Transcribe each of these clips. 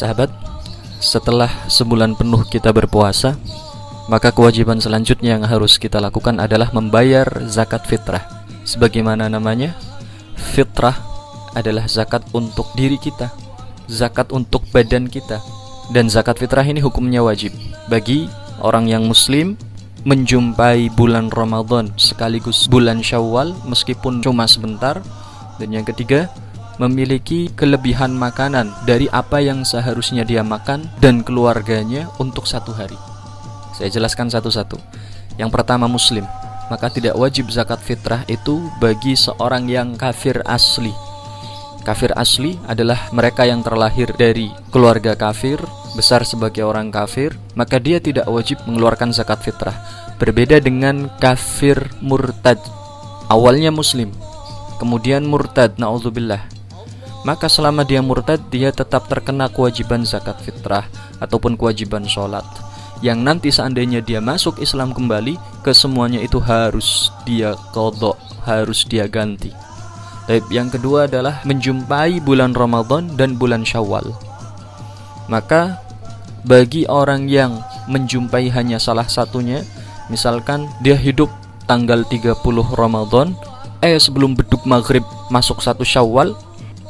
sahabat, setelah sebulan penuh kita berpuasa, maka kewajiban selanjutnya yang harus kita lakukan adalah membayar zakat fitrah. Sebagaimana namanya, fitrah adalah zakat untuk diri kita, zakat untuk badan kita. Dan zakat fitrah ini hukumnya wajib bagi orang yang muslim menjumpai bulan Ramadan sekaligus bulan Syawal meskipun cuma sebentar. Dan yang ketiga, memiliki kelebihan makanan dari apa yang seharusnya dia makan dan keluarganya untuk satu hari. Saya jelaskan satu-satu. Yang pertama, muslim, maka tidak wajib zakat fitrah itu bagi seorang yang kafir asli. Kafir asli adalah mereka yang terlahir dari keluarga kafir, besar sebagai orang kafir, maka dia tidak wajib mengeluarkan zakat fitrah. Berbeda dengan kafir murtad, awalnya muslim, kemudian murtad, na'udzubillah, maka selama dia murtad, dia tetap terkena kewajiban zakat fitrah ataupun kewajiban sholat, yang nanti seandainya dia masuk Islam kembali, kesemuanya itu harus dia qadha, harus dia ganti. Yang kedua adalah menjumpai bulan Ramadan dan bulan Syawal. Maka bagi orang yang menjumpai hanya salah satunya, misalkan dia hidup tanggal 30 Ramadan, sebelum beduk maghrib masuk 1 Syawal,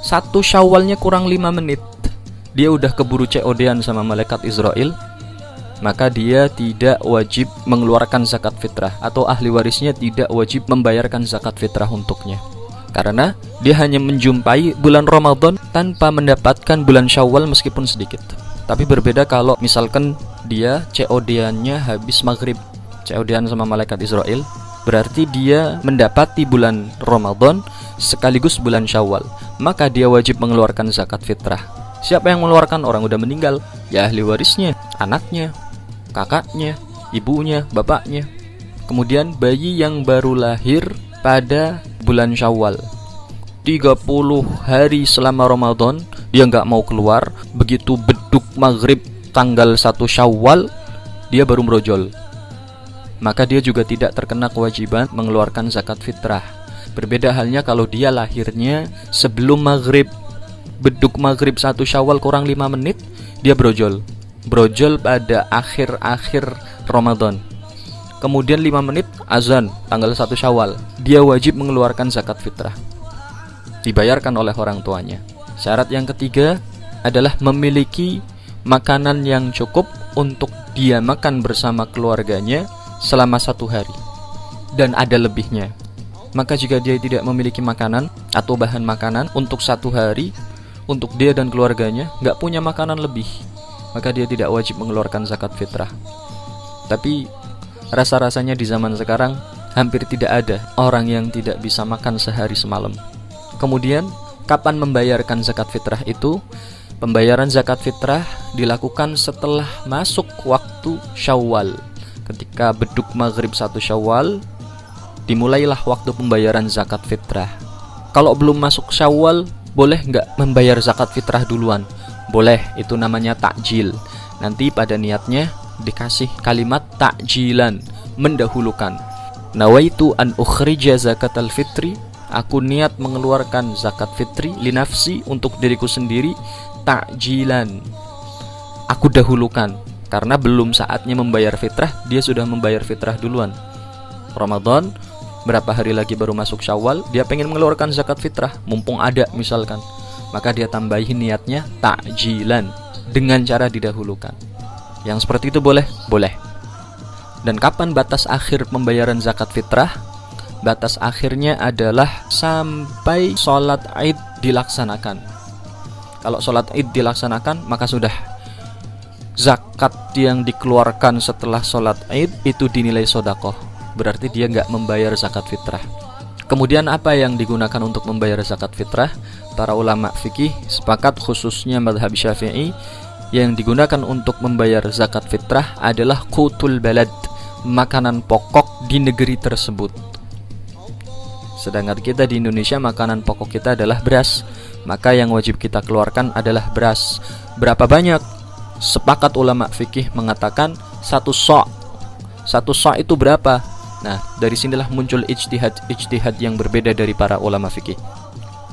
1 Syawalnya kurang 5 menit, dia udah keburu COD-an sama malaikat Israel, maka dia tidak wajib mengeluarkan zakat fitrah, atau ahli warisnya tidak wajib membayarkan zakat fitrah untuknya, karena dia hanya menjumpai bulan Ramadan tanpa mendapatkan bulan Syawal meskipun sedikit. Tapi berbeda kalau misalkan dia COD-annya habis maghrib, COD-an sama malaikat Israel, berarti dia mendapati bulan Ramadan sekaligus bulan Syawal, maka dia wajib mengeluarkan zakat fitrah. Siapa yang mengeluarkan? Orang udah meninggal, ya ahli warisnya, anaknya, kakaknya, ibunya, bapaknya. Kemudian bayi yang baru lahir pada bulan Syawal, 30 hari selama Ramadan dia nggak mau keluar, begitu beduk maghrib tanggal 1 Syawal dia baru merojol, maka dia juga tidak terkena kewajiban mengeluarkan zakat fitrah. Berbeda halnya kalau dia lahirnya sebelum maghrib, beduk maghrib 1 Syawal kurang 5 menit, dia brojol pada akhir-akhir Ramadan, kemudian 5 menit azan tanggal 1 Syawal, dia wajib mengeluarkan zakat fitrah, dibayarkan oleh orang tuanya. Syarat yang ketiga adalah memiliki makanan yang cukup untuk dia makan bersama keluarganya selama 1 hari dan ada lebihnya. Maka jika dia tidak memiliki makanan atau bahan makanan untuk 1 hari untuk dia dan keluarganya, nggak punya makanan lebih, maka dia tidak wajib mengeluarkan zakat fitrah. Tapi rasa-rasanya di zaman sekarang hampir tidak ada orang yang tidak bisa makan sehari semalam. Kemudian kapan membayarkan zakat fitrah itu? Pembayaran zakat fitrah dilakukan setelah masuk waktu Syawal. Ketika beduk maghrib 1 Syawal, dimulailah waktu pembayaran zakat fitrah. Kalau belum masuk Syawal, boleh nggak membayar zakat fitrah duluan? Boleh, itu namanya takjil. Nanti pada niatnya dikasih kalimat takjilan, mendahulukan. Nawaitu an ukhrija zakatal fitri, aku niat mengeluarkan zakat fitri li nafsi, untuk diriku sendiri, takjilan, aku dahulukan, karena belum saatnya membayar fitrah, dia sudah membayar fitrah duluan. Ramadan berapa hari lagi baru masuk Syawal, dia pengen mengeluarkan zakat fitrah, mumpung ada misalkan, maka dia tambahin niatnya takjilan dengan cara didahulukan. Yang seperti itu boleh? Boleh. Dan kapan batas akhir pembayaran zakat fitrah? Batas akhirnya adalah sampai sholat Id dilaksanakan. Kalau sholat Id dilaksanakan, maka sudah zakat yang dikeluarkan setelah sholat Id itu dinilai sodakoh, berarti dia nggak membayar zakat fitrah. Kemudian apa yang digunakan untuk membayar zakat fitrah? Para ulama fikih sepakat, khususnya mazhab Syafi'i, yang digunakan untuk membayar zakat fitrah adalah qutul balad, makanan pokok di negeri tersebut. Sedangkan kita di Indonesia, makanan pokok kita adalah beras, maka yang wajib kita keluarkan adalah beras. Berapa banyak? Sepakat ulama fikih mengatakan 1 so'. 1 so' itu berapa? Nah, dari sinilah muncul ijtihad yang berbeda dari para ulama fikih.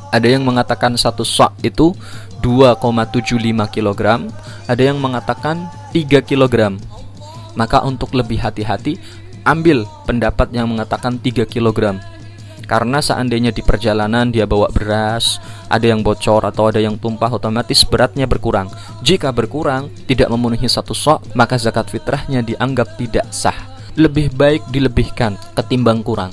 Ada yang mengatakan 1 sa' itu 2,75 kg, ada yang mengatakan 3 kg. Maka untuk lebih hati-hati, ambil pendapat yang mengatakan 3 kg. Karena seandainya di perjalanan dia bawa beras, ada yang bocor atau ada yang tumpah, otomatis beratnya berkurang. Jika berkurang, tidak memenuhi 1 sa', maka zakat fitrahnya dianggap tidak sah. Lebih baik dilebihkan ketimbang kurang,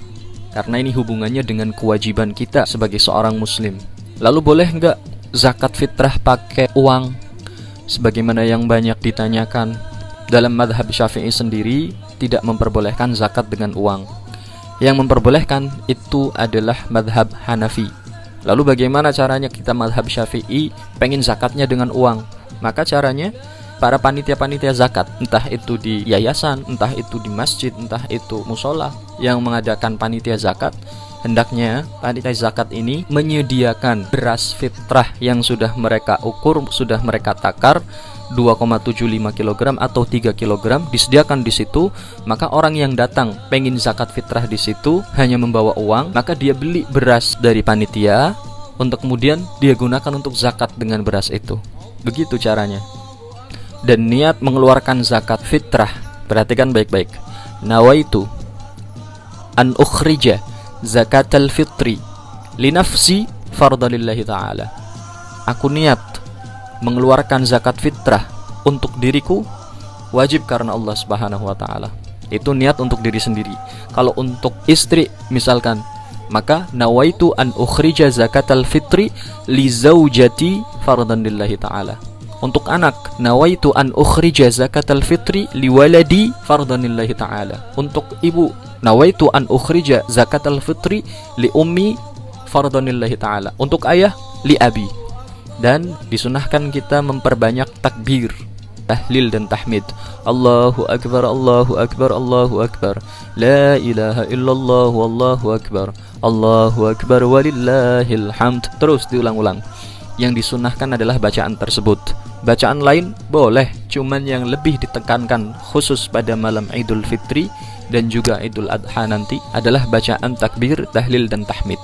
karena ini hubungannya dengan kewajiban kita sebagai seorang muslim. Lalu boleh nggak zakat fitrah pakai uang? Sebagaimana yang banyak ditanyakan, dalam madhab Syafi'i sendiri tidak memperbolehkan zakat dengan uang. Yang memperbolehkan itu adalah madhab Hanafi. Lalu bagaimana caranya kita madhab Syafi'i pengen zakatnya dengan uang? Maka caranya para panitia-panitia zakat, entah itu di yayasan, entah itu di masjid, entah itu musola yang mengadakan panitia zakat, hendaknya panitia zakat ini menyediakan beras fitrah yang sudah mereka ukur, sudah mereka takar 2,75 kg atau 3 kg disediakan di situ. Maka orang yang datang pengen zakat fitrah di situ hanya membawa uang, maka dia beli beras dari panitia untuk kemudian dia gunakan untuk zakat dengan beras itu. Begitu caranya. Dan niat mengeluarkan zakat fitrah, perhatikan baik-baik. Nawaitu an ukhrija zakatal fitri li nafsi fardalillahi ta'ala. Aku niat mengeluarkan zakat fitrah untuk diriku, wajib karena Allah Subhanahu wa ta'ala. Itu niat untuk diri sendiri. Kalau untuk istri misalkan, maka nawaitu an ukhrija zakatal fitri li zaujati fardalillahi ta'ala. Untuk anak, nawaitu an ukhrija zakatal fitri liwaladi fardanillahi ta'ala. Untuk ibu, nawaitu an ukhrija zakatal fitri li ummi fardanillahi ta'ala. Untuk ayah, li abi. Dan disunahkan kita memperbanyak takbir, tahlil dan tahmid. Allahu akbar, Allahu akbar, Allahu akbar. La ilaha illallah, wallahu akbar. Allahu akbar walillahil hamd. Terus diulang-ulang. Yang disunahkan adalah bacaan tersebut. Bacaan lain boleh, cuman yang lebih ditekankan khusus pada malam Idul Fitri dan juga Idul Adha nanti adalah bacaan takbir, tahlil dan tahmid.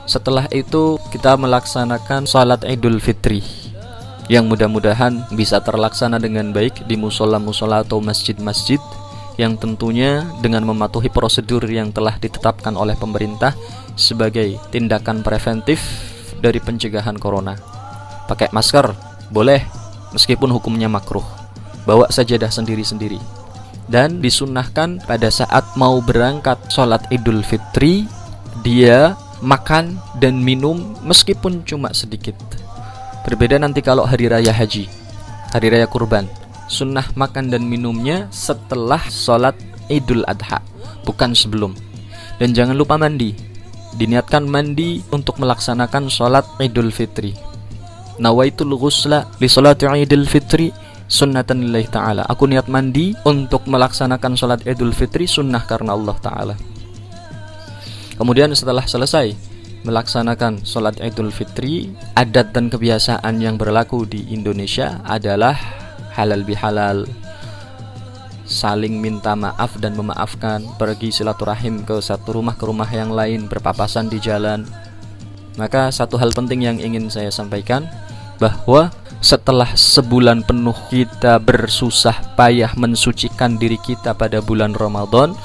Setelah itu kita melaksanakan salat Idul Fitri yang mudah-mudahan bisa terlaksana dengan baik di musola-musola atau masjid-masjid, yang tentunya dengan mematuhi prosedur yang telah ditetapkan oleh pemerintah sebagai tindakan preventif dari pencegahan corona. Pakai masker boleh, meskipun hukumnya makruh. Bawa sajadah sendiri-sendiri. Dan disunnahkan pada saat mau berangkat sholat Idul Fitri, dia makan dan minum meskipun cuma sedikit. Berbeda nanti kalau hari raya haji, hari raya kurban. Sunnah makan dan minumnya setelah sholat Idul Adha, bukan sebelum. Dan jangan lupa mandi. Diniatkan mandi untuk melaksanakan sholat Idul Fitri. Nawaitul ghusla li sholati Idul Fitri sunnatan lillahi ta'ala. Aku niat mandi untuk melaksanakan sholat Idul Fitri, sunnah karena Allah Ta'ala. Kemudian setelah selesai melaksanakan sholat Idul Fitri, adat dan kebiasaan yang berlaku di Indonesia adalah halal bihalal, saling minta maaf dan memaafkan, pergi silaturahim ke satu rumah ke rumah yang lain, berpapasan di jalan. Maka satu hal penting yang ingin saya sampaikan, bahwa setelah sebulan penuh kita bersusah payah mensucikan diri kita pada bulan Ramadan,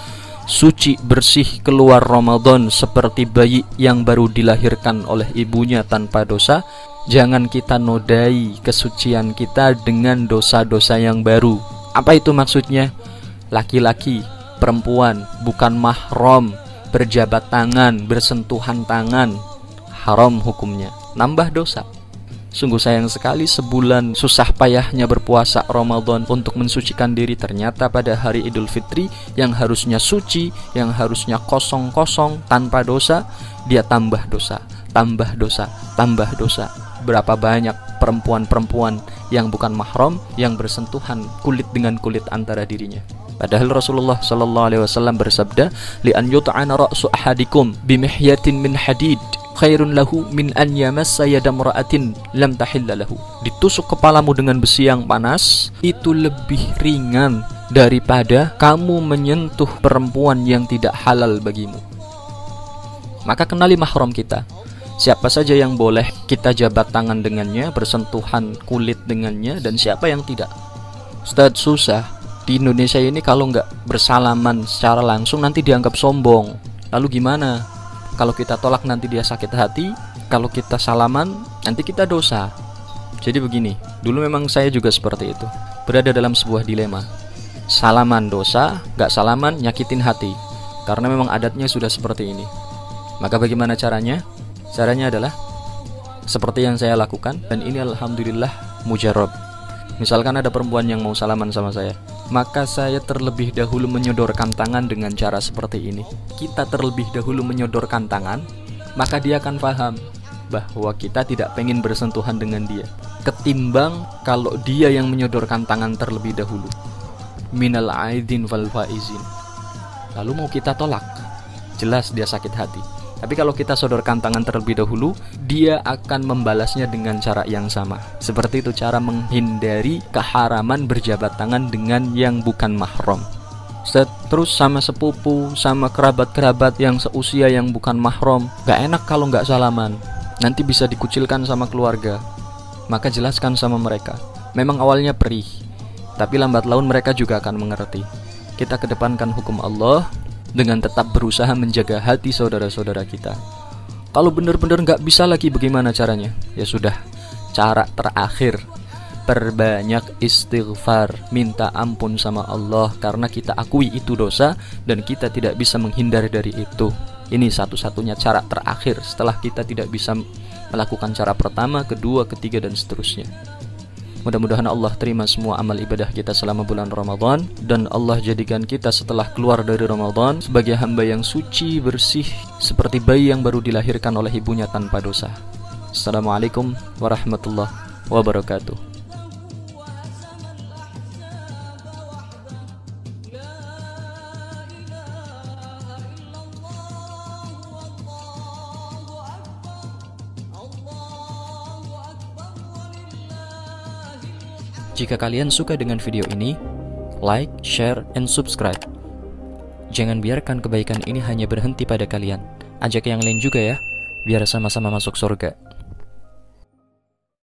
suci bersih keluar Ramadan seperti bayi yang baru dilahirkan oleh ibunya tanpa dosa, jangan kita nodai kesucian kita dengan dosa-dosa yang baru. Apa itu maksudnya? Laki-laki, perempuan, bukan mahram, berjabat tangan, bersentuhan tangan, haram hukumnya, nambah dosa. Sungguh sayang sekali sebulan susah payahnya berpuasa Ramadan untuk mensucikan diri, ternyata pada hari Idul Fitri yang harusnya suci, yang harusnya kosong-kosong tanpa dosa, dia tambah dosa, tambah dosa, tambah dosa. Berapa banyak perempuan-perempuan yang bukan mahram yang bersentuhan kulit dengan kulit antara dirinya. Padahal Rasulullah SAW bersabda, li an yut'ana ra'su ahadikum bimihyatin min hadid khairun lahu min an yamassa yada mar'atin lam tahilla lahu. Ditusuk kepalamu dengan besi yang panas itu lebih ringan daripada kamu menyentuh perempuan yang tidak halal bagimu. Maka kenali mahram kita. Siapa saja yang boleh kita jabat tangan dengannya, bersentuhan kulit dengannya, dan siapa yang tidak. Ustadz, susah. Di Indonesia ini kalau nggak bersalaman secara langsung nanti dianggap sombong. Lalu gimana? Kalau kita tolak nanti dia sakit hati, kalau kita salaman nanti kita dosa. Jadi begini, dulu memang saya juga seperti itu, berada dalam sebuah dilema. Salaman dosa, gak salaman nyakitin hati, karena memang adatnya sudah seperti ini. Maka bagaimana caranya? Caranya adalah seperti yang saya lakukan, dan ini alhamdulillah mujarab. Misalkan ada perempuan yang mau salaman sama saya, maka saya terlebih dahulu menyodorkan tangan dengan cara seperti ini. Kita terlebih dahulu menyodorkan tangan, maka dia akan paham bahwa kita tidak pengen bersentuhan dengan dia, ketimbang kalau dia yang menyodorkan tangan terlebih dahulu. Minal aidin wal faizin. Lalu mau kita tolak, jelas dia sakit hati. Tapi kalau kita sodorkan tangan terlebih dahulu, dia akan membalasnya dengan cara yang sama. Seperti itu cara menghindari keharaman berjabat tangan dengan yang bukan mahram. Terus sama sepupu, sama kerabat-kerabat yang seusia yang bukan mahram, gak enak kalau gak salaman. Nanti bisa dikucilkan sama keluarga. Maka jelaskan sama mereka. Memang awalnya perih, tapi lambat laun mereka juga akan mengerti. Kita kedepankan hukum Allah dengan tetap berusaha menjaga hati saudara-saudara kita. Kalau benar-benar gak bisa lagi, bagaimana caranya? Ya sudah, cara terakhir, perbanyak istighfar, minta ampun sama Allah, karena kita akui itu dosa dan kita tidak bisa menghindar dari itu. Ini satu-satunya cara terakhir setelah kita tidak bisa melakukan cara pertama, kedua, ketiga, dan seterusnya. Mudah-mudahan Allah terima semua amal ibadah kita selama bulan Ramadan, dan Allah jadikan kita setelah keluar dari Ramadan sebagai hamba yang suci, bersih, seperti bayi yang baru dilahirkan oleh ibunya tanpa dosa. Assalamualaikum warahmatullahi wabarakatuh. Jika kalian suka dengan video ini, like, share, and subscribe. Jangan biarkan kebaikan ini hanya berhenti pada kalian. Ajak yang lain juga ya, biar sama-sama masuk surga.